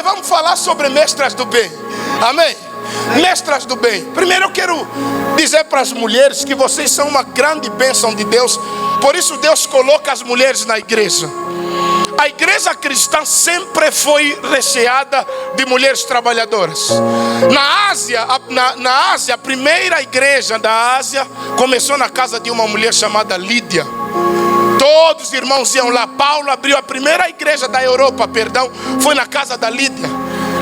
Mas vamos falar sobre mestras do bem. Amém? Mestras do bem. Primeiro eu quero dizer para as mulheres que vocês são uma grande bênção de Deus. Por isso Deus coloca as mulheres na igreja. A igreja cristã sempre foi recheada de mulheres trabalhadoras. Na Ásia, a primeira igreja da Ásia começou na casa de uma mulher chamada Lídia. Todos os irmãos iam lá. Paulo abriu a primeira igreja da Europa, foi na casa da Lídia.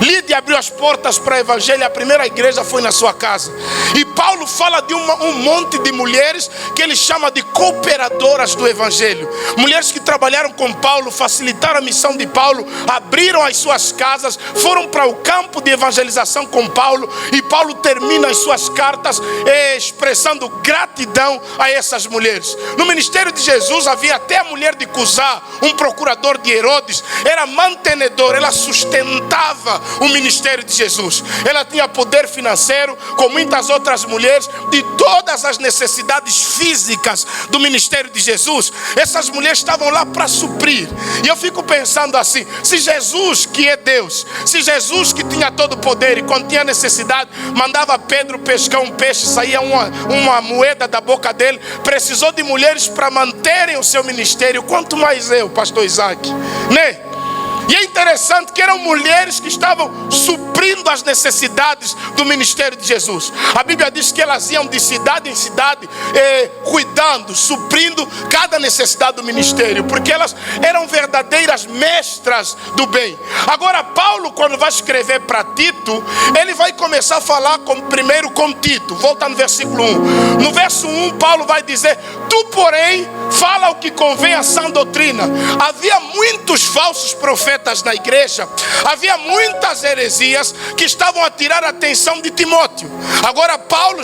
Lídia abriu as portas para o evangelho. A primeira igreja foi na sua casa. E Paulo fala de um monte de mulheres que ele chama de cooperadoras do evangelho. Mulheres que trabalharam com Paulo, facilitaram a missão de Paulo, abriram as suas casas, foram para o campo de evangelização com Paulo. E Paulo termina as suas cartas expressando gratidão a essas mulheres. No ministério de Jesus havia até a mulher de Cusá, um procurador de Herodes. Era mantenedora, ela sustentava o ministério de Jesus. Ela tinha poder financeiro, com muitas outras mulheres, de todas as necessidades físicas do ministério de Jesus. Essas mulheres estavam lá para suprir. E eu fico pensando assim: se Jesus, que é Deus, se Jesus, que tinha todo o poder, e quando tinha necessidade mandava Pedro pescar um peixe, saía uma moeda da boca dele, precisou de mulheres para manterem o seu ministério, quanto mais eu, pastor Isaac, né? E é interessante que eram mulheres que estavam suprindo as necessidades do ministério de Jesus. A Bíblia diz que elas iam de cidade em cidade, cuidando, suprindo cada necessidade do ministério, porque elas eram verdadeiras mestras do bem. Agora Paulo, quando vai escrever para Tito, ele vai começar a falar primeiro com Tito. Volta no versículo 1. No verso 1, Paulo vai dizer: tu, porém, fala o que convém à sã doutrina. Havia muitos falsos profetas na igreja, havia muitas heresias que estavam a tirar a atenção de Timóteo. Agora Paulo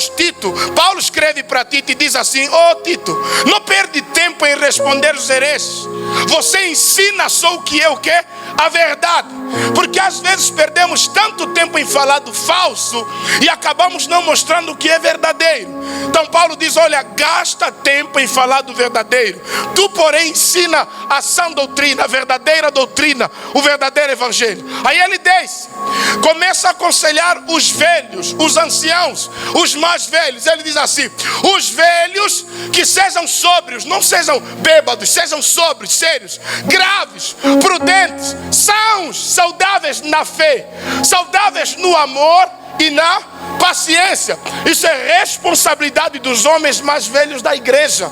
escreve para Tito e diz assim: Tito, não perde tempo em responder os hereges. Você ensina só o que é o quê? A verdade. Porque às vezes perdemos tanto tempo em falar do falso e acabamos não mostrando o que é verdadeiro. Então Paulo diz: olha, gasta tempo em falar do verdadeiro. Tu, porém, ensina a sã doutrina, a verdadeira doutrina, o verdadeiro evangelho. Aí ele começa a aconselhar os velhos, os anciãos, os mais velhos. Ele diz assim: os velhos que sejam sóbrios, não sejam bêbados, sejam sóbrios, sérios, graves, prudentes, sãos, saudáveis na fé, saudáveis no amor e na paciência. Isso é responsabilidade dos homens mais velhos da igreja.